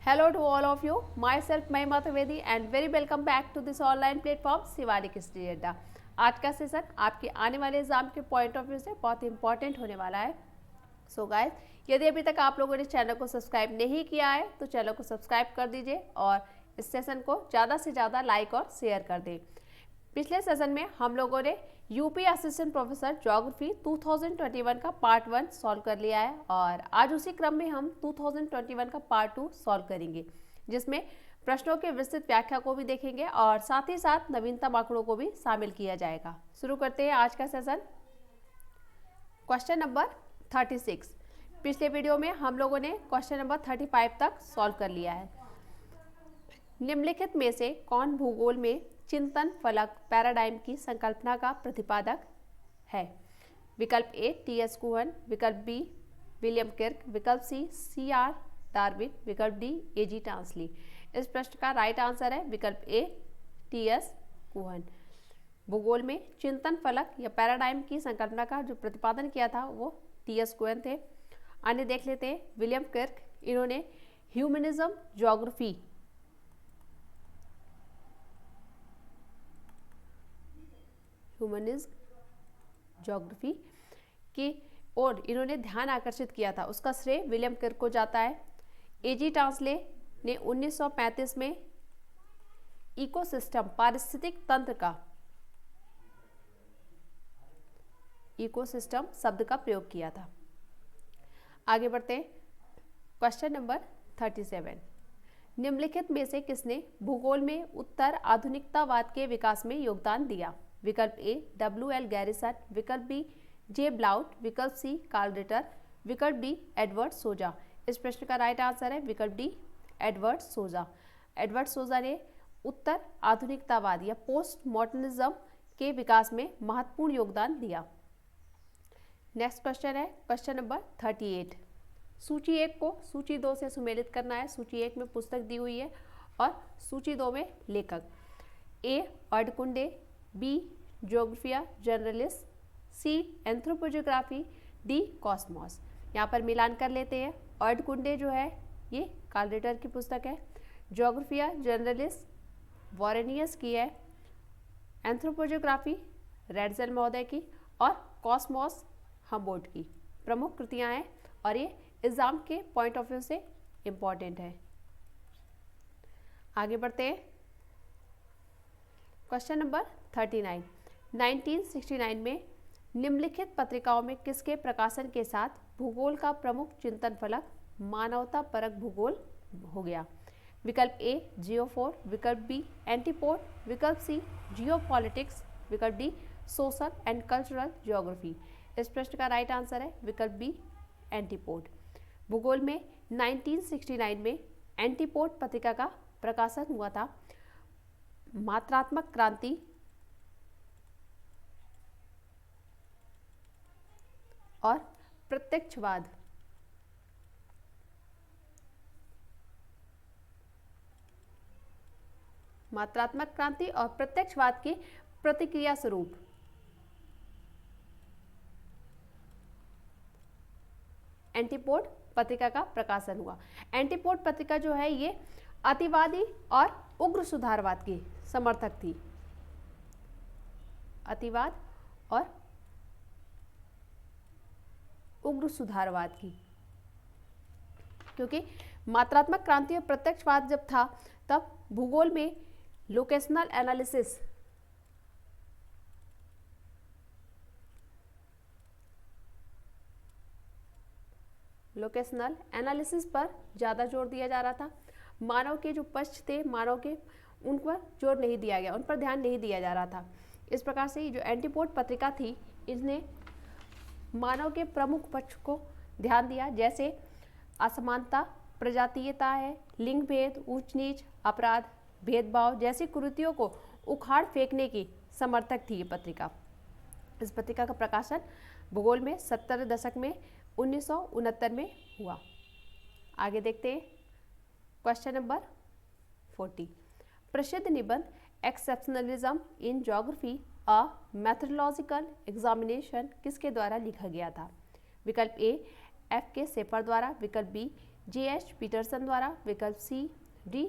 Hello to all of you. Myself Mahima Trivedi and very welcome back to this online platform Shivalik study अड्डा। आज का session आपके आने वाले एग्जाम के पॉइंट ऑफ व्यू से बहुत इंपॉर्टेंट होने वाला है। सो गाइस, यदि अभी तक आप लोगों ने चैनल को सब्सक्राइब नहीं किया है तो चैनल को सब्सक्राइब कर दीजिए और इस सेशन को ज़्यादा से ज़्यादा लाइक और शेयर कर दें। पिछले सेशन में हम लोगों ने यूपी असिस्टेंट प्रोफेसर ज्योग्राफी 2021 का पार्ट 1 सॉल्व कर लिया है और आज उसी क्रम में हम 2021 का पार्ट 2 सॉल्व करेंगे, जिसमें प्रश्नों के विस्तृत व्याख्या को भी देखेंगे और साथ ही साथ नवीनतम आंकड़ों को भी शामिल किया जाएगा। शुरू करते हैं आज का सेशन। Question number 36। पिछले वीडियो में हम लोगों ने क्वेश्चन नंबर 35 तक सॉल्व कर लिया है। निम्नलिखित में से कौन भूगोल में चिंतन फलक पैराडाइम की संकल्पना का प्रतिपादक है? विकल्प ए टी.एस. कुहन, विकल्प बी विलियम किर्क, विकल्प सी सी.आर. डार्विन, विकल्प डी ए.जी. टांसली। इस प्रश्न का राइट आंसर है विकल्प ए टी.एस. कुहन। भूगोल में चिंतन फलक या पैराडाइम की संकल्पना का जो प्रतिपादन किया था वो टी.एस. कुहन थे। अन्य देख लेते हैं। विलियम किर्क, इन्होंने ह्यूमनिज्म ज्योग्राफी की ओर इन्होंने ध्यान आकर्षित किया था, उसका श्रेय विलियम किर्क को जाता है। ए.जी. टांसले ने 1935 में इकोसिस्टम पारिस्थितिक तंत्र का इकोसिस्टम शब्द का प्रयोग किया था। आगे बढ़ते हैं। Question number 37। निम्नलिखित में से किसने भूगोल में उत्तर आधुनिकतावाद के विकास में योगदान दिया? विकल्प ए W.L. गैरिसन, विकल्प बी जे ब्लाउट, विकल्प सी कार्ल रिटर, विकल्प डी एडवर्ड सोजा। इस प्रश्न का राइट आंसर है विकल्प डी एडवर्ड सोजा। एडवर्ड सोजा ने उत्तर आधुनिकतावाद या पोस्ट मॉडर्निज्म के विकास में महत्वपूर्ण योगदान दिया। नेक्स्ट क्वेश्चन है क्वेश्चन नंबर 38। सूची 1 को सूची 2 से सुमेलित करना है। सूची 1 में पुस्तक दी हुई है और सूची 2 में लेखक। ए अर्डकुंडे, बी ज्योग्राफिया जनरलिस, सी एंथ्रोपोजियोग्राफी, डी कॉस्मोस। यहाँ पर मिलान कर लेते हैं। अर्डकुंडे जो है ये कार्ल रिटर की पुस्तक है, ज्योग्राफिया जनरलिस वॉरेनियस की है, एंथ्रोपोजियोग्राफी रेडजेल महोदय की और कॉस्मोस हम्बोल्ट की प्रमुख कृतियाँ हैं और ये एग्जाम के पॉइंट ऑफ व्यू से इम्पॉर्टेंट है। आगे बढ़ते हैं। Question number 39। 1969 में निम्नलिखित पत्रिकाओं में किसके प्रकाशन के साथ भूगोल का प्रमुख चिंतन फलक मानवता परक भूगोल हो गया? विकल्प ए जियोफोर, विकल्प बी एंटीपोड, विकल्प सी जियोपॉलिटिक्स, विकल्प D social and cultural geography. इस प्रश्न का राइट आंसर है विकल्प बी एंटीपोड। भूगोल में 1969 में एंटीपोड पत्रिका का प्रकाशन हुआ था। मात्रात्मक क्रांति और प्रत्यक्षवाद मात्रात्मक क्रांति और प्रत्यक्षवाद की प्रतिक्रिया स्वरूप एंटीपोड पत्रिका का प्रकाशन हुआ। एंटीपोड पत्रिका जो है ये अतिवादी और उग्र सुधारवाद की समर्थक थी। अतिवाद और उग्र सुधारवाद की, क्योंकि मात्रात्मक क्रांति और प्रत्यक्षवाद जब था तब भूगोल में लोकेशनल एनालिसिस पर ज़्यादा जोर दिया जा रहा था। मानव के जो पक्ष थे, मानव के उन पर जोर नहीं दिया गया, उन पर ध्यान नहीं दिया जा रहा था। इस प्रकार से जो एंटीपोड पत्रिका थी इसने मानव के प्रमुख पक्ष को ध्यान दिया, जैसे असमानता, प्रजातीयता है, लिंग भेद, ऊंच नीच, अपराध, भेदभाव जैसी कुरीतियों को उखाड़ फेंकने की समर्थक थी ये पत्रिका। इस पत्रिका का प्रकाशन भूगोल में 70 दशक में 1969 में हुआ। आगे देखते हैं। Question number 40। प्रसिद्ध निबंध exceptionalism in geography a methodological examination किसके द्वारा लिखा गया था? विकल्प ए एफ के सेपर द्वारा, विकल्प बी J.H. पीटरसन द्वारा, विकल्प सी डी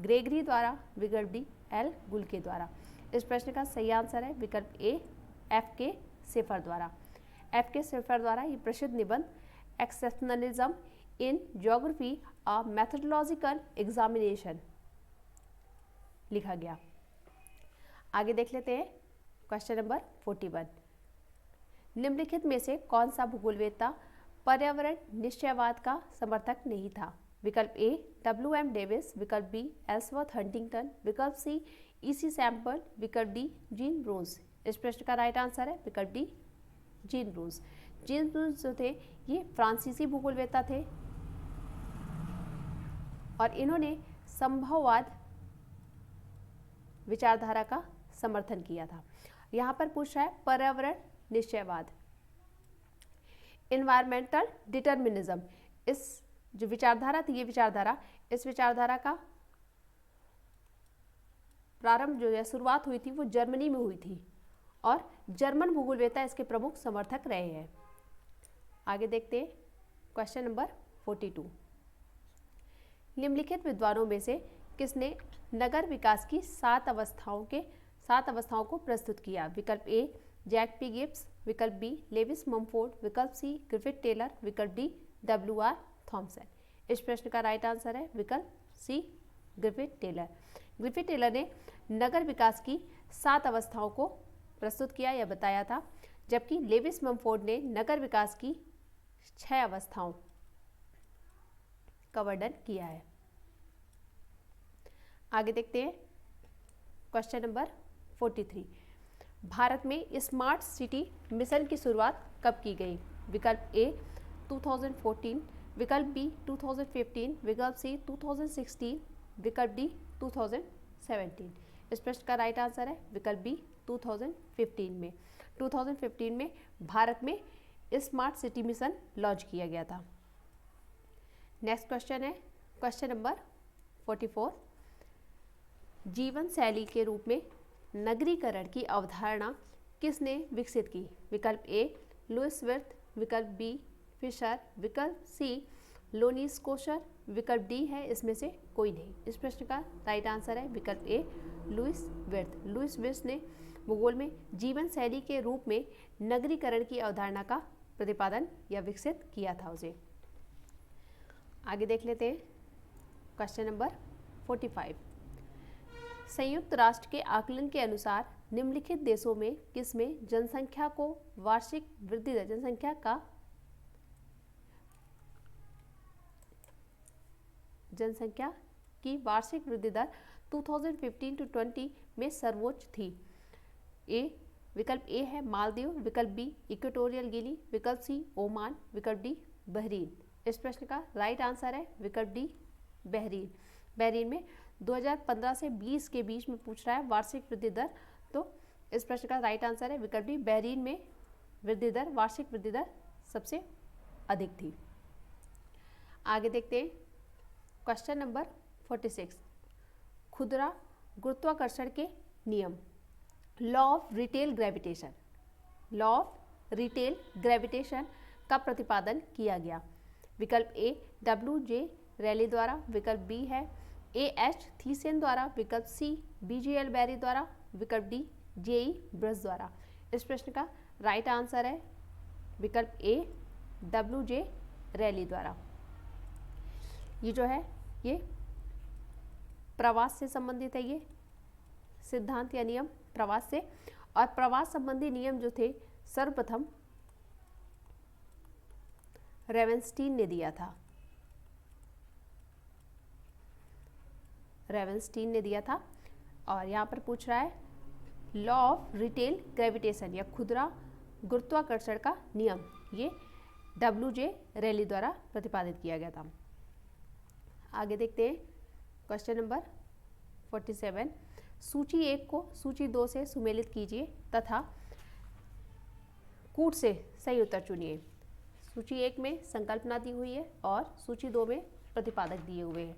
ग्रेगरी द्वारा, विकल्प डी एल गुल्के द्वारा। इस प्रश्न का सही आंसर है विकल्प ए एफ के सेफर द्वारा। एफ के सेफर द्वारा ये प्रसिद्ध निबंध exceptionalism in geography a methodological examination लिखा गया। आगे देख लेते हैं क्वेश्चन नंबर 41। निम्नलिखित में से कौन सा भूगोलवेत्ता पर्यावरण निश्चयवाद का समर्थक नहीं था? विकल्प ए W.M. डेविस, विकल्प बी एल्सवर्थ हंटिंगटन, विकल्प सी E.C. सैम्पल, विकल्प डी जीन ब्रूस। इस प्रश्न का राइट आंसर है विकल्प D gene Bruce. Gene Bruce जो थे ये फ्रांसीसी भूगोलवेत्ता थे और इन्होंने संभववाद विचारधारा का समर्थन किया था। यहाँ पर पूछ रहा है पर्यावरण निश्चयवाद, इन्वायरमेंटल डिटर्मिनिज्म। इस जो विचारधारा थी, ये विचारधारा, इस विचारधारा का प्रारंभ जो है शुरुआत हुई थी वो जर्मनी में हुई थी और जर्मन भूगोलवेत्ता इसके प्रमुख समर्थक रहे हैं। आगे देखते हैं क्वेश्चन नंबर 42। निम्नलिखित विद्वानों में से किसने नगर विकास की 7 अवस्थाओं को प्रस्तुत किया? विकल्प ए जैक पी गिब्स, विकल्प बी लेविस ममफोर्ड, विकल्प सी ग्रिफिथ टेलर, विकल्प डी W.R. थॉमसन। इस प्रश्न का राइट आंसर है विकल्प सी ग्रिफिथ टेलर। ग्रिफिथ टेलर ने नगर विकास की 7 अवस्थाओं को प्रस्तुत किया या बताया था, जबकि लेविस ममफोर्ड ने नगर विकास की 6 अवस्थाओं का वर्णन किया है। आगे देखते हैं क्वेश्चन नंबर 43। भारत में स्मार्ट सिटी मिशन की शुरुआत कब की गई? विकल्प ए 2014, विकल्प बी 2015, विकल्प सी 2016, विकल्प डी 2017। इस प्रश्न का राइट आंसर है विकल्प बी 2015 में। 2015 में भारत में स्मार्ट सिटी मिशन लॉन्च किया गया था। नेक्स्ट क्वेश्चन है क्वेश्चन नंबर 44। जीवन शैली के रूप में नगरीकरण की अवधारणा किसने विकसित की? विकल्प ए लुइस विर्थ, विकल्प बी फिशर, विकल्प सी लोनिस कोशर, विकल्प डी है इसमें से कोई नहीं। इस प्रश्न का राइट आंसर है विकल्प ए लुइस विर्थ। लुइस विर्थ ने भूगोल में जीवन शैली के रूप में नगरीकरण की अवधारणा का प्रतिपादन या विकसित किया था उसे। आगे देख लेते हैं क्वेश्चन नंबर 45। संयुक्त राष्ट्र के आकलन के अनुसार निम्नलिखित देशों में किसमें जनसंख्या की वार्षिक वृद्धि दर 2015-20 में सर्वोच्च थी? विकल्प ए है मालदीव, विकल्प बी इक्वेटोरियल गिनी, विकल्प सी ओमान, विकल्प डी बहरीन। इस प्रश्न का राइट आंसर है विकल्प डी बहरीन। बहरीन में 2015 से 20 के बीच में पूछ रहा है वार्षिक वृद्धि दर, तो इस प्रश्न का राइट आंसर है विकल्प डी बहरीन में वार्षिक वृद्धि दर सबसे अधिक थी। आगे देखते हैं क्वेश्चन नंबर 46। खुदरा गुरुत्वाकर्षण के नियम, लॉ ऑफ रिटेल ग्रेविटेशन का प्रतिपादन किया गया? विकल्प ए W.J. रैली द्वारा, विकल्प बी है A.H. थीसियन द्वारा, विकल्प सी B.J.L. बैरी द्वारा, विकल्प डी J.E. ब्रस द्वारा। इस प्रश्न का राइट आंसर है विकल्प ए W.J. रैली द्वारा। ये जो है ये प्रवास से संबंधित है, ये सिद्धांत या नियम प्रवास से, और प्रवास संबंधी नियम जो थे सर्वप्रथम रेवेंस्टीन ने दिया था। और यहाँ पर पूछ रहा है लॉ ऑफ रिटेल ग्रेविटेशन या खुदरा गुरुत्वाकर्षण का नियम, ये W.J. रैली द्वारा प्रतिपादित किया गया था। आगे देखते हैं क्वेश्चन नंबर 47। सूची 1 को सूची 2 से सुमेलित कीजिए तथा कूट से सही उत्तर चुनिए। सूची 1 में संकल्पना दी हुई है और सूची 2 में प्रतिपादक दिए हुए हैं।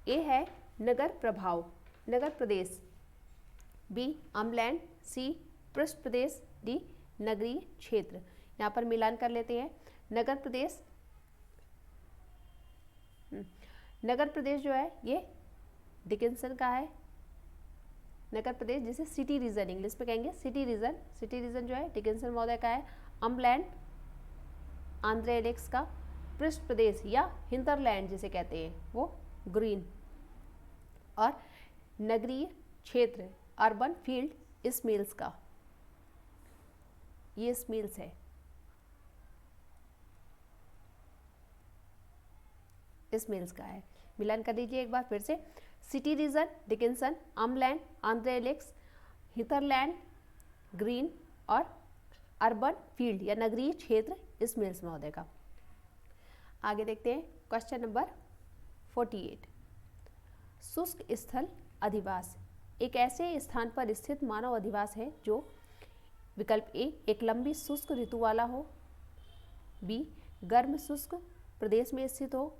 ए है नगर प्रदेश, बी अम्लैंड, सी पृष्ठ प्रदेश, डी नगरीय क्षेत्र। यहाँ पर मिलान कर लेते हैं। नगर प्रदेश नगर प्रदेश जो है ये डिकिंसन का है। नगर प्रदेश जिसे सिटी रीजन इंग्लिश में कहेंगे सिटी रीजन जो है डिकिंसन महोदय का है। अम्बलैंड आंद्रे एलेक्स का। पृष्ठ प्रदेश या हिंटरलैंड जिसे कहते हैं वो ग्रीन। और नगरीय क्षेत्र अर्बन फील्ड स्मिल्स का, ये स्मिल्स है, स्मिल्स का है। मिलान कर दीजिए एक बार फिर से। City region Dickinson, umland Andre Allix, hinterland green और अर्बन फील्ड या नगरीय क्षेत्र स्मिल्स महोदय का। आगे देखते हैं क्वेश्चन नंबर 48। शुष्क स्थल अधिवास एक ऐसे स्थान पर स्थित मानव अधिवास है जो विकल्प ए एक लंबी शुष्क ऋतु वाला हो, बी गर्म शुष्क प्रदेश में स्थित हो,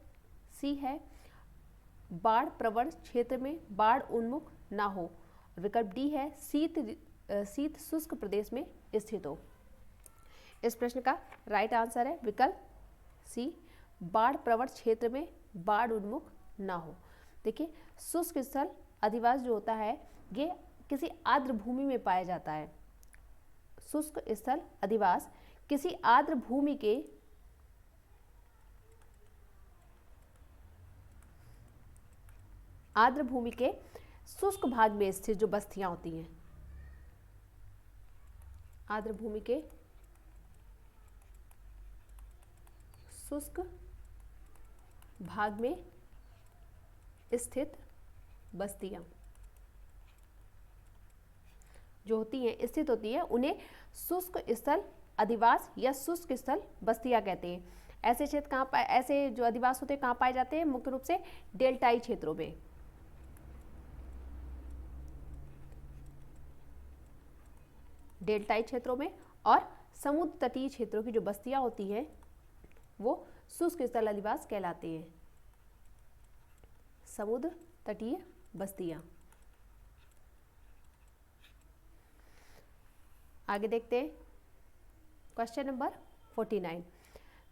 सी है बाढ़ प्रवण क्षेत्र में बाढ़ उन्मुख ना हो, विकल्प डी है शीत शुष्क प्रदेश में स्थित हो। इस प्रश्न का राइट आंसर है विकल्प सी बाढ़ प्रवण क्षेत्र में बाढ़ उन्मुख ना हो। देखिए शुष्क स्थल अधिवास जो होता है ये किसी आर्द्र भूमि में पाया जाता है। शुष्क स्थल अधिवास किसी आर्द्र भूमि के शुष्क भाग में स्थित जो बस्तियां होती हैं, आर्द्र भूमि के शुष्क भाग में स्थित बस्तियां जो होती हैं स्थित होती है उन्हें शुष्क स्थल अधिवास या शुष्क स्थल बस्तियां कहते हैं। ऐसे क्षेत्र कहाँ ऐसे जो अधिवास होते हैं कहाँ पाए जाते हैं? मुख्य रूप से डेल्टाई क्षेत्रों में। डेल्टाई क्षेत्रों में और समुद्र तटीय क्षेत्रों की जो बस्तियां होती हैं वो शुष्क स्थल अधिवास कहलाते हैं। समुद्र तटीय बस्तियां। आगे देखते हैं क्वेश्चन नंबर 49।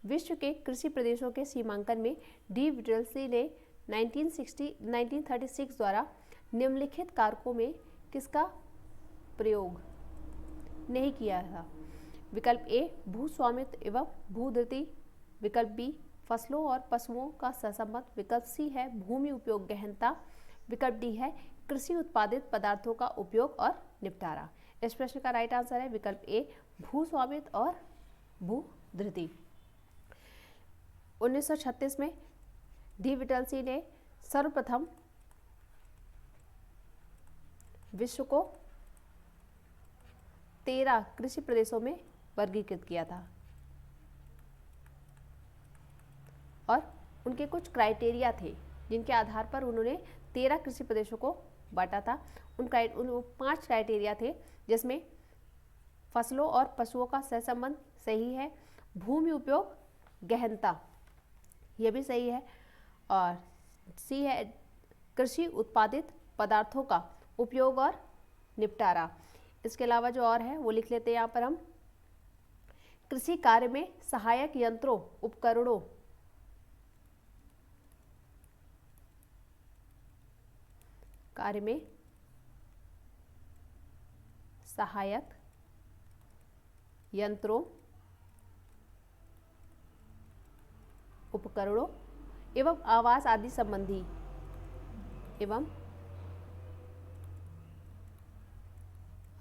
विश्व के कृषि प्रदेशों के सीमांकन में डी विटल्सी ने 1936 द्वारा निम्नलिखित कारकों में किसका प्रयोग नहीं किया था? विकल्प ए भूस्वामित्व एवं भूधृति, विकल्प बी फसलों और पशुओं का सहसंबंध, विकल्प सी है भूमि उपयोग गहनता, विकल्प डी है कृषि उत्पादित पदार्थों का उपयोग और निपटारा। इस प्रश्न का राइट आंसर है विकल्प ए भूस्वामित्व और भूधृति। 1936 में डी विटल्सी ने सर्वप्रथम विश्व को 13 कृषि प्रदेशों में वर्गीकृत किया था और उनके कुछ क्राइटेरिया थे जिनके आधार पर उन्होंने 13 कृषि प्रदेशों को बांटा था। उन 5 क्राइटेरिया थे जिसमें फसलों और पशुओं का सहसंबंध सही है, भूमि उपयोग गहनता यह भी सही है, और सी है कृषि उत्पादित पदार्थों का उपयोग और निपटारा। इसके अलावा जो और है वो लिख लेते हैं यहाँ पर हम। कृषि कार्य में सहायक यंत्रों उपकरणों कार्य में सहायक यंत्रों उपकरणों एवं आवास आदि संबंधी एवं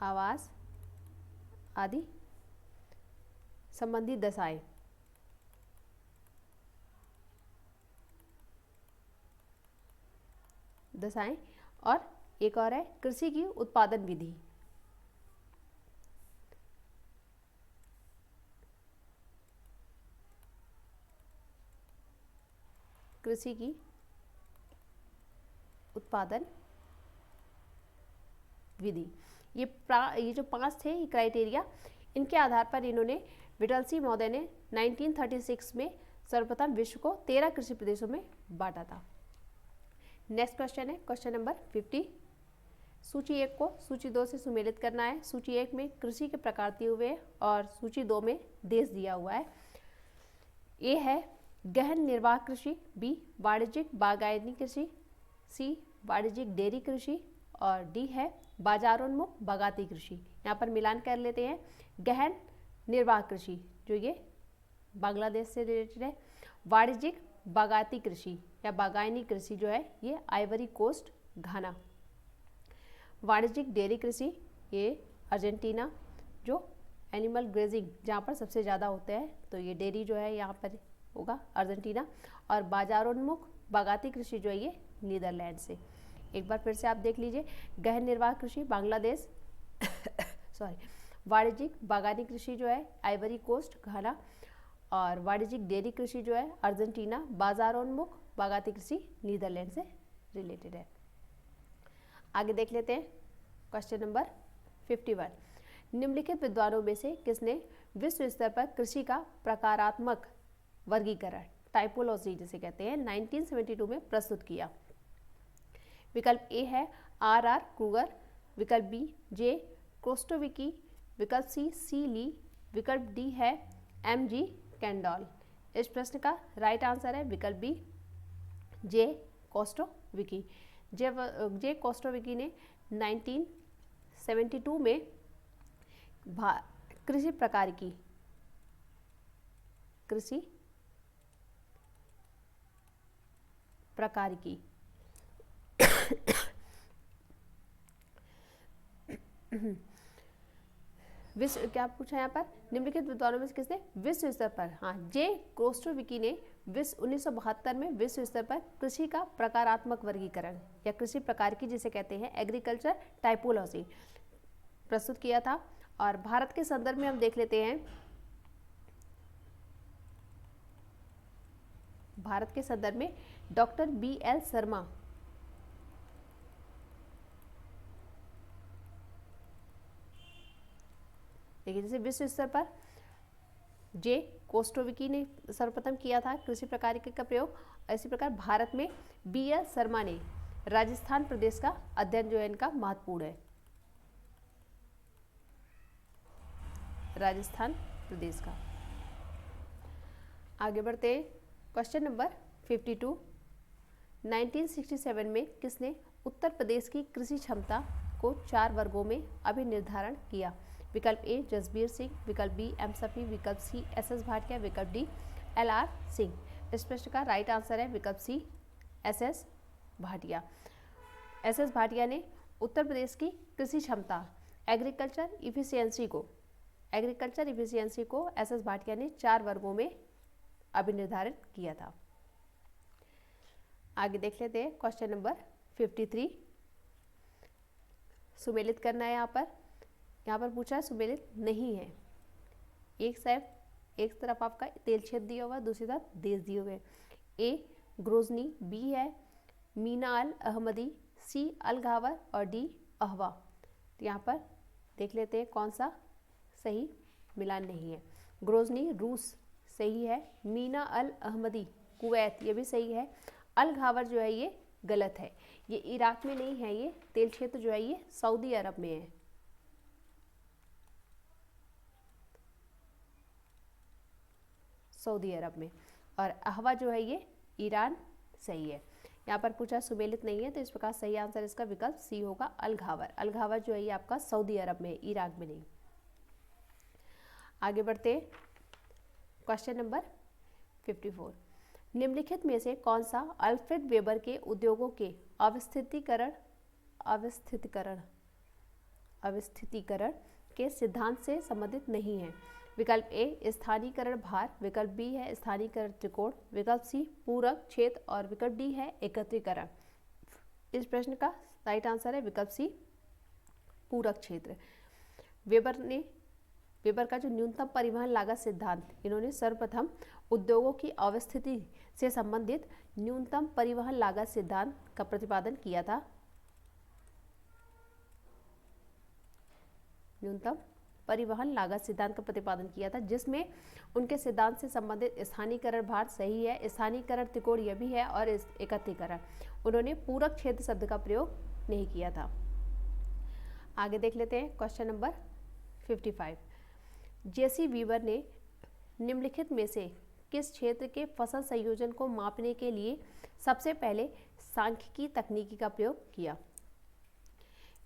आवास आदि संबंधी दशाएं और एक और है कृषि की उत्पादन विधि। कृषि की उत्पादन विधि। ये जो 5 थे ये क्राइटेरिया, इनके आधार पर इन्होंने विटल्सी महोदय ने 1936 में सर्वप्रथम विश्व को 13 कृषि प्रदेशों में बांटा था। नेक्स्ट क्वेश्चन है क्वेश्चन नंबर 50। सूची 1 को सूची 2 से सुमेलित करना है। सूची 1 में कृषि के प्रकार दिए हुए और सूची 2 में देश दिया हुआ है। ए है गहन निर्वाह कृषि, बी वाणिज्यिक बागायनी कृषि, सी वाणिज्यिक डेयरी कृषि और डी है बाजारोन्मुख बागाती कृषि। यहाँ पर मिलान कर लेते हैं। गहन निर्वाह कृषि जो ये बांग्लादेश से रिलेटेड है, वाणिज्यिक बागाती कृषि या बागायनी कृषि जो है ये आइवरी कोस्ट घाना, वाणिज्यिक डेयरी कृषि ये अर्जेंटीना, जो एनिमल ग्रेजिंग जहाँ पर सबसे ज़्यादा होते हैं तो ये डेयरी जो है यहाँ पर होगा अर्जेंटीना, और बाजारोन्मुख बागाती कृषि जो है ये नीदरलैंड से। एक बार फिर से आप देख लीजिए, गहन निर्वाह कृषि बांग्लादेश सॉरी, वाणिज्यिक बागानी कृषि जो है आइवरी कोस्ट घाना, और वाणिज्यिक डेयरी कृषि जो है अर्जेंटीना, बाजारोन्मुख बागाती कृषि नीदरलैंड से रिलेटेड है। आगे देख लेते हैं क्वेश्चन नंबर 51। निम्नलिखित विद्वानों में से किसने विश्व स्तर पर कृषि का प्रकारात्मक वर्गीकरण, टाइपोलॉजी जिसे कहते हैं, 1972 में प्रस्तुत किया? विकल्प ए है R.R. क्रूगर, विकल्प बी जे क्रोस्टोविकी, विकल्प सी ली, विकल्प डी है M.G. कैंडॉल। इस प्रश्न का राइट आंसर है विकल्प बी जे कोस्टोविकी। जे कोस्टोविकी ने 1972 में कृषि प्रकार की विश्व क्या पूछा यहाँ पर, निम्नलिखित विद्वानों में से किसने विश्व स्तर पर, हाँ जे क्रोस्टोविकी ने 1972 में विश्व स्तर पर कृषि का प्रकारात्मक वर्गीकरण या कृषि प्रकार की जिसे कहते हैं एग्रीकल्चर टाइपोलॉजी प्रस्तुत किया था। और भारत के संदर्भ में हम देख लेते हैं, भारत के संदर्भ में डॉक्टर B.L. शर्मा देखिए, जैसे विश्व स्तर पर जे कोस्टोविकी ने सर्वप्रथम किया था कृषि प्रकार का प्रयोग, इसी प्रकार भारत में B.L. शर्मा ने राजस्थान प्रदेश का अध्ययन जो है इनका महत्वपूर्ण है, राजस्थान प्रदेश का। आगे बढ़ते हैं क्वेश्चन नंबर 52। 1967 में किसने उत्तर प्रदेश की कृषि क्षमता को 4 वर्गों में अभिनिर्धारण किया? विकल्प ए जसबीर सिंह, विकल्प बी एम सफी, विकल्प सी SS भाटिया, विकल्प डी LR सिंह। इस प्रश्न का राइट आंसर है विकल्प सी SS भाटिया। SS भाटिया ने उत्तर प्रदेश की कृषि क्षमता एग्रीकल्चर इफिशियंसी को SS भाटिया ने 4 वर्गों में अभिनिर्धारित किया था। आगे देख लेते हैं क्वेश्चन नंबर 53। सुमेलित करना है। यहाँ पर पूछा है, सुमेलित नहीं है। एक तरफ आपका तेल छेद दिया हुआ, दूसरी तरफ देश दिए हुए। ए ग्रोजनी, बी है मीना अल अहमदी, सी अल घावर और डी अहवा। तो यहाँ पर देख लेते हैं कौन सा सही मिलान नहीं है। ग्रोजनी रूस सही है, मीना अल अहमदी कुवैत ये भी सही है, अल घावर जो है ये गलत है, ये इराक में नहीं है, ये तेल क्षेत्र जो है ये सऊदी अरब में है। सऊदी अरब में। और अहवा जो है ये ईरान सही है। यहाँ पर पूछा सुमेलित नहीं है, तो इस प्रकार सही आंसर इसका विकल्प सी होगा अल घावर। अल घावर जो है ये आपका सऊदी अरब में, इराक में नहीं। आगे बढ़ते क्वेश्चन नंबर 54। निम्नलिखित में से कौन सा अल्फ्रेड वेबर के उद्योगों के अवस्थितीकरण के सिद्धांत से संबंधित नहीं है? विकल्प ए स्थानीयकरण भार, विकल्प बी है स्थानीयकरण त्रिकोण, विकल्प सी पूरक क्षेत्र और विकल्प डी है एकत्रीकरण। इस प्रश्न का राइट आंसर है विकल्प सी पूरक क्षेत्र। वेबर का जो न्यूनतम परिवहन लागत सिद्धांत, इन्होंने सर्वप्रथम उद्योगों की अवस्थिति से संबंधित न्यूनतम परिवहन लागत सिद्धांत का प्रतिपादन किया था। न्यूनतम परिवहन लागत सिद्धांत का प्रतिपादन किया था, जिसमें उनके सिद्धांत से संबंधित स्थानीयकरण भार सही है, स्थानीयकरण त्रिकोण यह भी है और एकत्रीकरण। उन्होंने पूरक क्षेत्र शब्द का प्रयोग नहीं किया था। आगे देख लेते हैं क्वेश्चन नंबर 55। जेसी वीवर ने निम्नलिखित में से किस क्षेत्र के फसल संयोजन को मापने के लिए सबसे पहले सांख्यिकी तकनीकी का प्रयोग किया?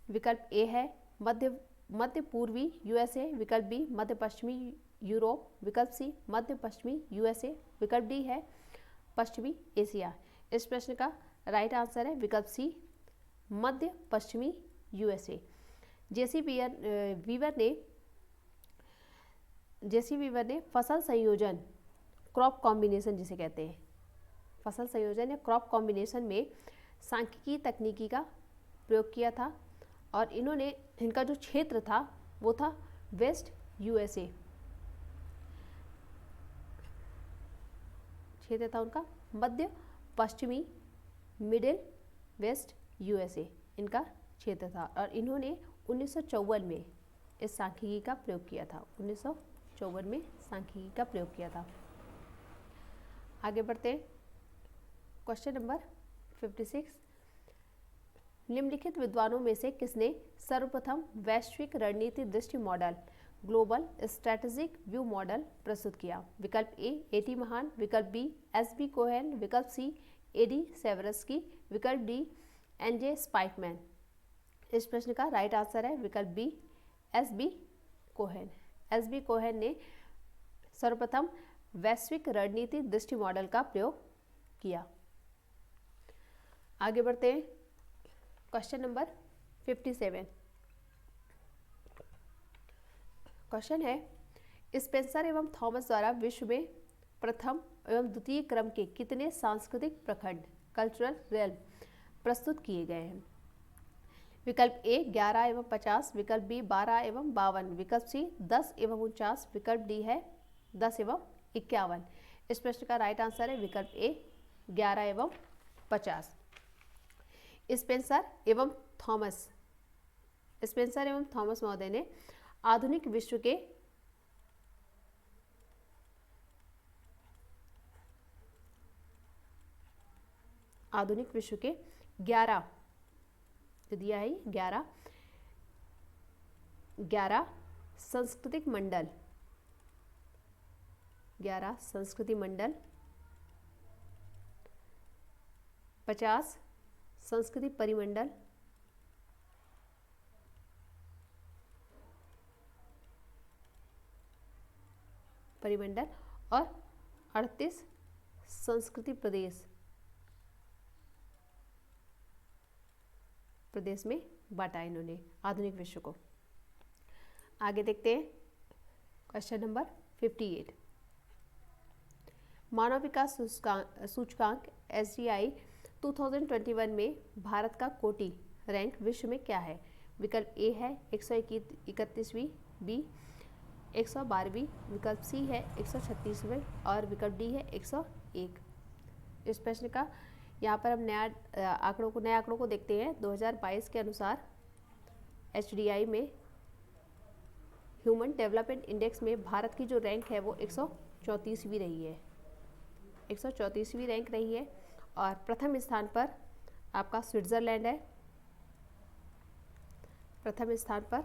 विकल्प ए है मध्य पूर्वी यूएसए, विकल्प बी मध्य पश्चिमी यूरोप, विकल्प सी मध्य पश्चिमी यूएसए, विकल्प डी है पश्चिमी एशिया। इस प्रश्न का राइट आंसर है विकल्प सी मध्य पश्चिमी यूएसए। जेसी वीवर ने फसल संयोजन, क्रॉप कॉम्बिनेशन जिसे कहते हैं, फसल संयोजन या क्रॉप कॉम्बिनेशन में सांख्यिकी तकनीकी का प्रयोग किया था और इनका जो क्षेत्र था वो था वेस्ट यूएसए। क्षेत्र था उनका मध्य पश्चिमी, मिडिल वेस्ट यूएसए इनका क्षेत्र था और इन्होंने 1954 में इस सांख्यिकी का प्रयोग किया था। 1954 में सांख्यिकी का प्रयोग किया था। आगे बढ़ते हैं। क्वेश्चन नंबर 56, निम्नलिखित विद्वानों में से किसने सर्वप्रथम वैश्विक रणनीति दृष्टि model, global strategic view model प्रस्तुत किया? विकल्प ए एटी महान, विकल्प बी एसबी कोहेन, विकल्प सी एडी सेवरस्की, विकल्प डी एनजे स्पाइकमैन। इस प्रश्न का राइट आंसर है विकल्प B S B Cohen. S B Cohen ने सर्वप्रथम वैश्विक रणनीति दृष्टि मॉडल का प्रयोग किया। आगे बढ़ते हैं। क्वेश्चन नंबर 57, क्वेश्चन है स्पेंसर एवं थॉमस द्वारा विश्व में प्रथम एवं द्वितीय क्रम के कितने सांस्कृतिक प्रखंड, कल्चरल रेल्म प्रस्तुत किए गए हैं? विकल्प ए 11 एवं 50, विकल्प बी 12 एवं 52, विकल्प सी 10 एवं 49, विकल्प डी है 10 एवं 51। इस प्रश्न का राइट आंसर है विकल्प ए 11 एवं 50। स्पेंसर एवं थॉमस महोदय ने आधुनिक विश्व के आधुनिक विश्व के 11 दिया है 11 सांस्कृतिक मंडल, 11 संस्कृति मंडल, 50 संस्कृति परिमंडल, और 38 संस्कृति प्रदेश में बांटा इन्होंने आधुनिक विश्व को। आगे देखते हैं क्वेश्चन नंबर 58, मानव विकास सूचकांक SDI 2021 में भारत का कोटि रैंक विश्व में क्या है? विकल्प ए है 131वीं, बी 112वीं, विकल्प सी है 136वें और विकल्प डी है 101। इस प्रश्न का यहाँ पर हम नए आंकड़ों को देखते हैं। 2022 के अनुसार HDI में ह्यूमन डेवलपमेंट इंडेक्स में भारत की जो रैंक है वो 134वीं रही है, 134वीं रैंक रही है और प्रथम स्थान पर आपका स्विट्ज़रलैंड है। प्रथम स्थान पर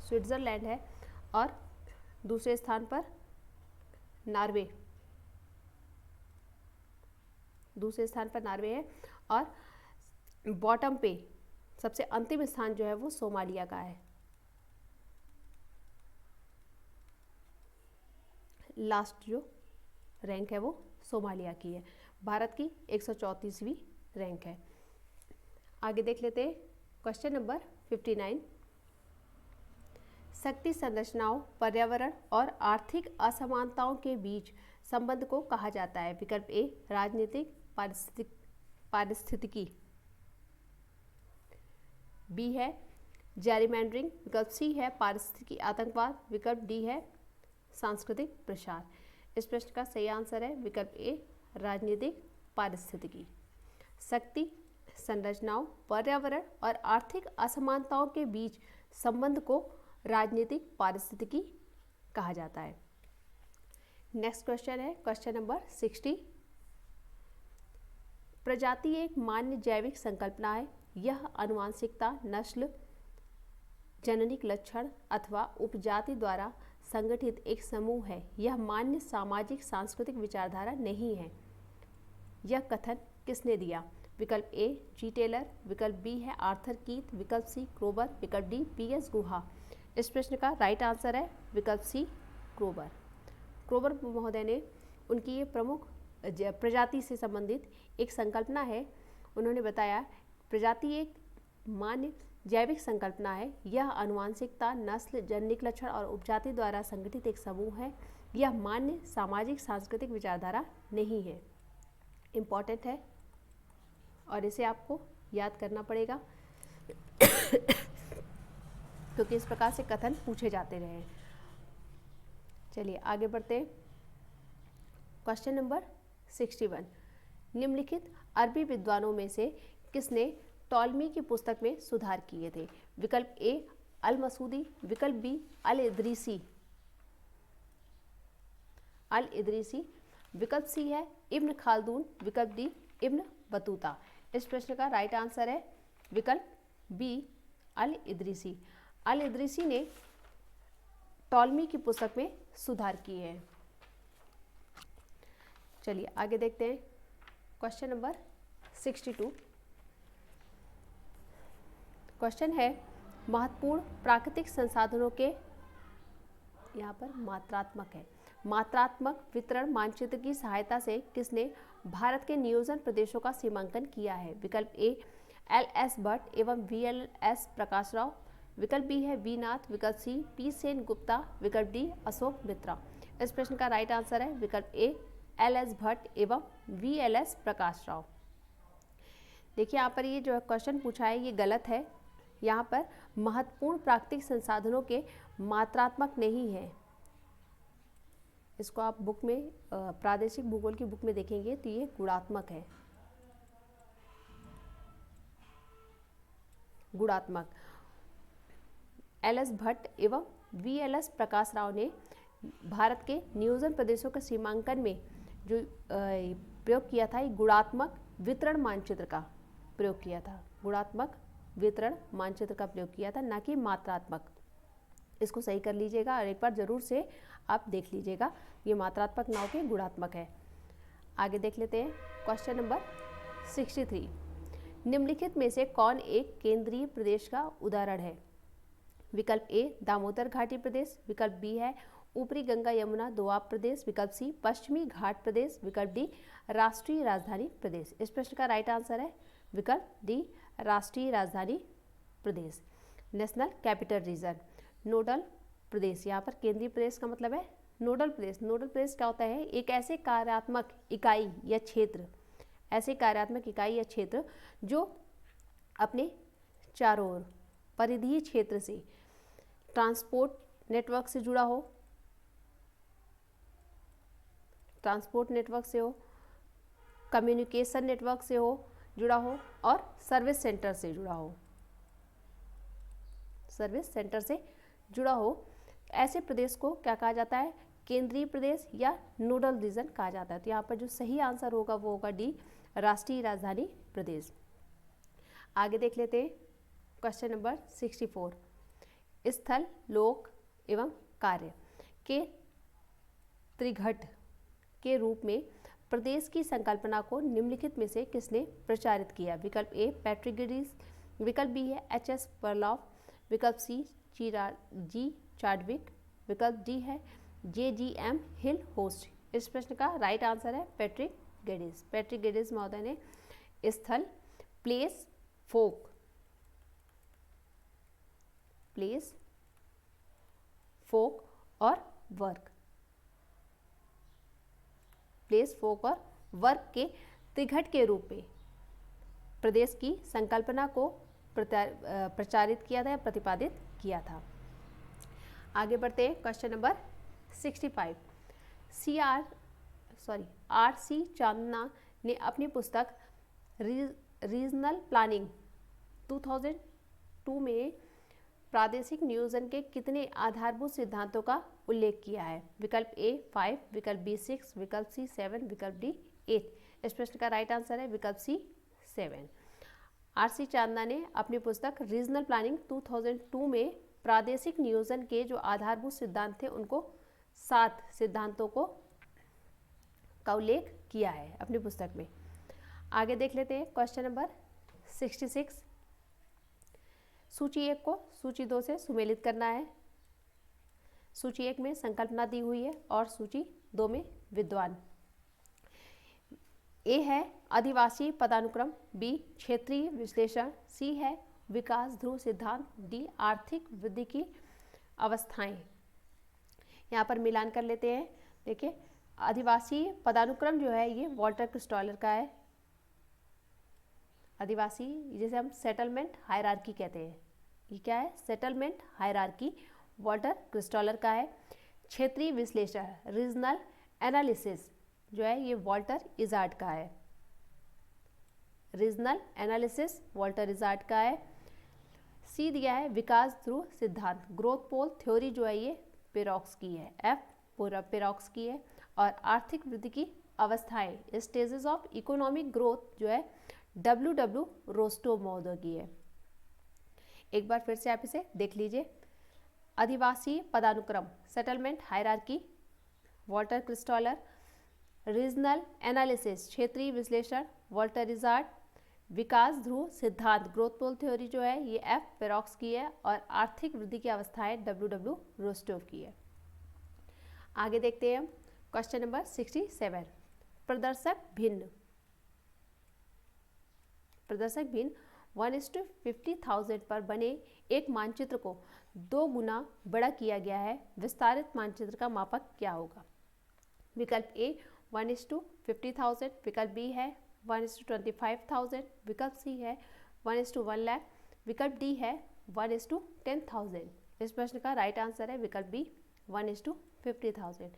स्विट्ज़रलैंड है और दूसरे स्थान पर नॉर्वे, है और बॉटम पे सबसे अंतिम स्थान जो है वो सोमालिया का है। लास्ट जो रैंक है वो सोमालिया की है। भारत की 134वीं रैंक है। आगे देख लेते हैं क्वेश्चन नंबर 59, शक्ति संरचनाओं, पर्यावरण और आर्थिक असमानताओं के बीच संबंध को कहा जाता है? विकल्प ए राजनीतिक पारिस्थितिकी, बी है जैरिमैंडरिंग, विकल्प सी है पारिस्थितिकी आतंकवाद, विकल्प डी है सांस्कृतिक प्रसार। इस प्रश्न का सही आंसर है विकल्प ए राजनीतिक पारिस्थितिकी। शक्ति संरचनाओं, पर्यावरण और आर्थिक असमानताओं के बीच संबंध को राजनीतिक पारिस्थितिकी कहा जाता है। नेक्स्ट क्वेश्चन है क्वेश्चन नंबर 60, प्रजाति एक मान्य जैविक संकल्पना है। यह आनुवंशिकता, नस्ल, जननिक लक्षण अथवा उपजाति द्वारा संगठित एक समूह है, यह मान्य सामाजिक सांस्कृतिक विचारधारा नहीं है। यह कथन किसने दिया? विकल्प ए जी टेलर, विकल्प बी है आर्थर कीथ, विकल्प सी क्रोबर, विकल्प डी पीएस गुहा। इस प्रश्न का राइट आंसर है विकल्प सी क्रोबर। क्रोबर महोदय ने उनकी ये प्रमुख प्रजाति से संबंधित एक संकल्पना है, उन्होंने बताया प्रजाति एक मान्य जैविक संकल्पना है, यह आनुवांशिकता, नस्ल, जनिक लक्षण और उपजाति द्वारा संगठित एक समूह है, यह मान्य सामाजिक सांस्कृतिक विचारधारा नहीं है। इम्पॉर्टेंट है और इसे आपको याद करना पड़ेगा क्योंकि इस प्रकार से कथन पूछे जाते रहे हैं। चलिए आगे बढ़ते हैं। क्वेश्चन नंबर 61, निम्नलिखित अरबी विद्वानों में से किसने टॉलमी की पुस्तक में सुधार किए थे? विकल्प ए अल मसूदी, विकल्प बी अल इदरीसी, विकल्प सी है इब्न खालदून, विकल्प डी इब्न बतूता। इस प्रश्न का राइट आंसर है विकल्प बी अल इदरीसी। अल इदरीसी ने टॉलमी की पुस्तक में सुधार किए हैं। चलिए आगे देखते हैं। क्वेश्चन नंबर 62, क्वेश्चन है महत्वपूर्ण प्राकृतिक संसाधनों के, यहाँ पर मात्रात्मक है, मात्रात्मक वितरण मानचित्र की सहायता से किसने भारत के नियोजन प्रदेशों का सीमांकन किया है? विकल्प ए एल एस भट्ट एवं V L S Prakash Rao, विकल्प बी है वी नाथ, विकल्प सी पी सेन गुप्ता, विकल्प डी अशोक मित्रा। इस प्रश्न का राइट आंसर है विकल्प ए एल एस भट्ट एवं V L S Prakash Rao. देखिए यहाँ पर ये जो क्वेश्चन पूछा है ये गलत है, यहाँ पर महत्वपूर्ण प्राकृतिक संसाधनों के मात्रात्मक नहीं है। इसको आप बुक में प्रादेशिक भूगोल की बुक में देखेंगे तो ये गुणात्मक है, गुणात्मक। एल एस भट्ट एवं V L S Prakash Rao ने भारत के नियोजन प्रदेशों के सीमांकन में जो प्रयोग किया था, ये गुणात्मक वितरण मानचित्र का प्रयोग किया था, गुणात्मक वितरण मानचित्र का प्रयोग किया था, ना कि मात्रात्मक। इसको सही कर लीजिएगा और एक बार जरूर से आप देख लीजिएगा, ये मात्रात्मक ना होकर गुणात्मक है। आगे देख लेते हैं। क्वेश्चन नंबर 63, निम्नलिखित में से कौन एक केंद्रीय प्रदेश का उदाहरण है? विकल्प ए दामोदर घाटी प्रदेश, विकल्प बी है ऊपरी गंगा यमुना दोआब प्रदेश, विकल्प सी पश्चिमी घाट प्रदेश, विकल्प डी राष्ट्रीय राजधानी प्रदेश। इस प्रश्न का राइट आंसर है विकल्प डी राष्ट्रीय राजधानी प्रदेश। नेशनल कैपिटल रीजन, नोडल प्रदेश, यहाँ पर केंद्रीय प्रदेश का मतलब है नोडल प्रदेश। नोडल प्रदेश क्या होता है? एक ऐसे कार्यात्मक इकाई या क्षेत्र, ऐसे कार्यात्मक इकाई या क्षेत्र जो अपने चारों ओर परिधीय क्षेत्र से ट्रांसपोर्ट नेटवर्क से जुड़ा हो, ट्रांसपोर्ट नेटवर्क से हो, कम्युनिकेशन नेटवर्क से हो जुड़ा हो और सर्विस सेंटर से जुड़ा हो, सर्विस सेंटर से जुड़ा हो। ऐसे प्रदेश को क्या कहा जाता है? केंद्रीय प्रदेश या नोडल रीजन कहा जाता है। तो यहाँ पर जो सही आंसर होगा वो होगा डी राष्ट्रीय राजधानी प्रदेश। आगे देख लेते हैं। क्वेश्चन नंबर 64, स्थल, लोक एवं कार्य के त्रिघट के रूप में प्रदेश की संकल्पना को निम्नलिखित में से किसने प्रचारित किया? विकल्प ए पैट्रिक गिडीज, विकल्प बी है एच एस परलॉफ, विकल्प सी जी चार्डविक, विकल्प डी है जे जी एम हिल होस्ट। इस प्रश्न का राइट आंसर है पैट्रिक गिडीज। पैट्रिक गिडीज महोदय ने स्थल, प्लेस, फोक, प्लेस, फोक और वर्क, प्लेस, फोक और वर्क के त्रिघट के रूप में प्रदेश की संकल्पना को प्रचारित किया था या प्रतिपादित किया था। आगे बढ़ते हैं। Question number 65, R C Chandna ने अपनी पुस्तक रीजनल प्लानिंग 2002 में प्रादेशिक नियोजन के कितने आधारभूत सिद्धांतों का उल्लेख किया है? विकल्प ए 5, विकल्प बी 6, विकल्प सी 7, विकल्प डी 8। इस प्रश्न का राइट आंसर है विकल्प सी 7। आर सी चांदना ने अपनी पुस्तक रीजनल प्लानिंग 2002 में प्रादेशिक नियोजन के जो आधारभूत सिद्धांत थे उनको 7 सिद्धांतों का उल्लेख किया है अपनी पुस्तक में। आगे देख लेते हैं क्वेश्चन नंबर 66। सूची 1 को सूची 2 से सुमेलित करना है। सूची 1 में संकल्पना दी हुई है और सूची 2 में विद्वान। ए है आदिवासी पदानुक्रम, बी क्षेत्रीय विश्लेषण, सी है विकास ध्रुव सिद्धांत, डी आर्थिक वृद्धि की अवस्थाएं। यहाँ पर मिलान कर लेते हैं। देखिए आदिवासी पदानुक्रम जो है ये वॉल्टर क्रिस्टॉलर का है। आदिवासी जिसे हम सेटलमेंट हायरार्की कहते हैं, ये क्या है? सेटलमेंट हायरार्की वॉल्टर क्रिस्टॉलर का है। क्षेत्रीय विश्लेषण रीजनल एनालिसिस जो है ये वॉल्टर इजार्ड का है। रीजनल एनालिसिस वॉल्टर इजार्ड का है। सी दिया है विकास ध्रुव सिद्धांत, ग्रोथ पोल थ्योरी जो है ये पेरॉक्स की है। एफ पूरा पेरॉक्स की है। और आर्थिक वृद्धि की अवस्थाएं स्टेजेस ऑफ इकोनॉमिक ग्रोथ जो है W रोस्टोव महोदय की है। एक बार फिर से आप इसे देख लीजिए। आदिवासी पदानुक्रम settlement hierarchy Walter Christaller, regional analysis क्षेत्रीय विश्लेषण वॉल्टर इजार्ड, विकास ध्रुव सिद्धांत ग्रोथ पोल थ्योरी जो है ये एफ पेरॉक्स की है और आर्थिक वृद्धि की अवस्थाएं W रोस्टोव की है। आगे देखते हैं हम क्वेश्चन नंबर 67। प्रदर्शक भिन्न 1:50,000 पर बने एक मानचित्र को 2 गुना बड़ा किया गया है। विस्तारित मानचित्र का मापक क्या होगा? विकल्प ए 1:50,000, विकल्प बी है 1:25,000, विकल्प सी है 1:1 लाख, विकल्प डी है 1:10,000। इस प्रश्न का राइट आंसर है विकल्प बी 1:50,000।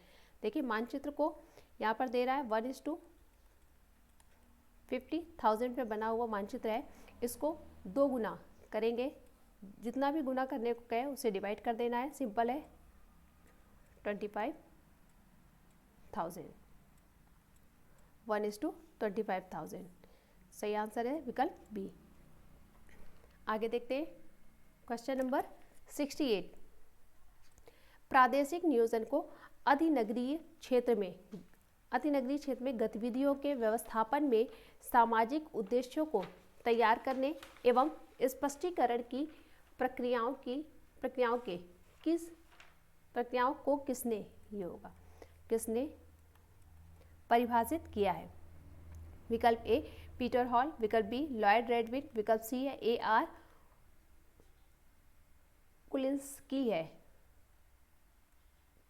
देखिए मानचित्र को यहाँ पर दे रहा है 1:50,000 पे बना हुआ मानचित्र है। इसको 2 गुना करेंगे, जितना भी गुना करने को कहे उसे डिवाइड कर देना है। सिंपल है 25,000 1:25,000 सही आंसर है विकल्प बी। आगे देखते हैं क्वेश्चन नंबर 68। प्रादेशिक नियोजन को अधिनगरीय क्षेत्र में गतिविधियों के व्यवस्थापन में सामाजिक उद्देश्यों को तैयार करने एवं स्पष्टीकरण की प्रक्रियाओं को किसने परिभाषित किया है? विकल्प ए पीटर हॉल, विकल्प बी लॉयड रेडविन, विकल्प सी है A.R.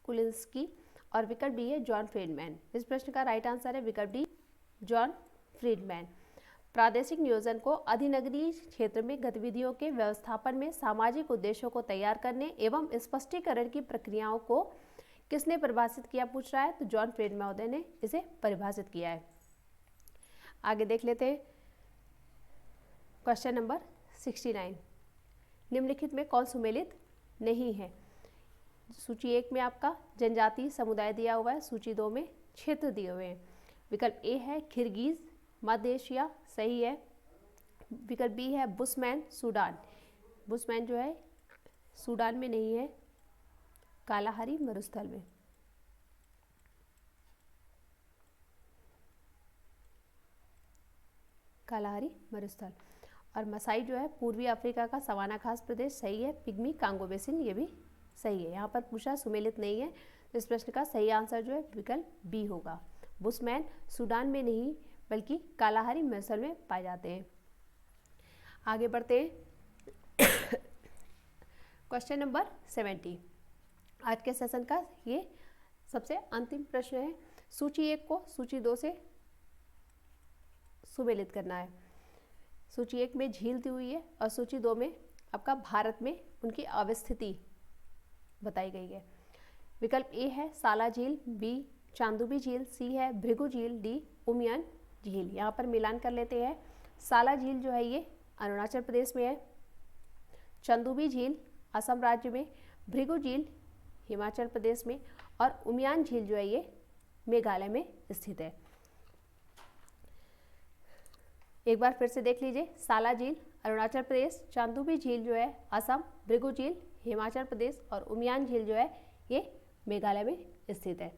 कुलिंस्की और विकल्प डी है जॉन फ्रीडमैन। इस प्रश्न का राइट आंसर है विकल्प डी जॉन फ्रीडमैन। प्रादेशिक नियोजन को अधिनगरीय क्षेत्र में गतिविधियों के व्यवस्थापन में सामाजिक उद्देश्यों को तैयार करने एवं स्पष्टीकरण की प्रक्रियाओं को किसने परिभाषित किया पूछ रहा है, तो जॉन फ्रीडमैन महोदय ने इसे परिभाषित किया है। आगे देख लेते हैं क्वेश्चन नंबर 69। निम्नलिखित में कौन सुमेलित नहीं है? सूची 1 में आपका जनजातीय समुदाय दिया हुआ है, सूची 2 में क्षेत्र दिए हुए हैं। विकल्प ए है किर्गिज मध्य एशिया, सही है। विकल्प बी है बुशमैन सूडान, बुशमैन जो है सूडान में नहीं है, कालाहारी मरुस्थल में। कालाहारी मरुस्थल। और मसाई जो है पूर्वी अफ्रीका का सवाना खास प्रदेश, सही है। पिग्मी कांगो बेसिन ये भी सही है। यहाँ पर पूछा सुमेलित नहीं है, तो इस प्रश्न का सही आंसर जो है विकल्प बी होगा। बुशमैन सूडान में नहीं बल्कि कालाहारी मरुस्थल में पाए जाते हैं। आगे बढ़ते हैं क्वेश्चन नंबर 70। आज के सेशन का ये सबसे अंतिम प्रश्न है। सूची 1 को सूची 2 से सुमेलित करना है। सूची 1 में झील दी हुई है और सूची 2 में आपका भारत में उनकी अवस्थिति बताई गई है। विकल्प ए है साला झील, बी चांदुबी झील, सी है भृगु झील, डी उमियन झील। यहाँ पर मिलान कर लेते हैं। साला झील जो है ये अरुणाचल प्रदेश में है, चांदुबी झील असम राज्य में, भृगु झील हिमाचल प्रदेश में और उमियान झील जो है ये मेघालय में स्थित है। एक बार फिर से देख लीजिए। साला झील अरुणाचल प्रदेश, चांदुबी झील जो है असम, भृगु झील हिमाचल प्रदेश और उमियाम झील जो है ये मेघालय में स्थित है।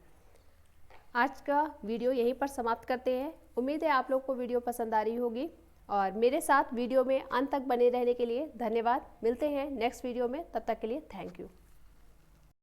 आज का वीडियो यहीं पर समाप्त करते हैं। उम्मीद है आप लोग को वीडियो पसंद आ रही होगी और मेरे साथ वीडियो में अंत तक बने रहने के लिए धन्यवाद। मिलते हैं नेक्स्ट वीडियो में, तब तक के लिए थैंक यू।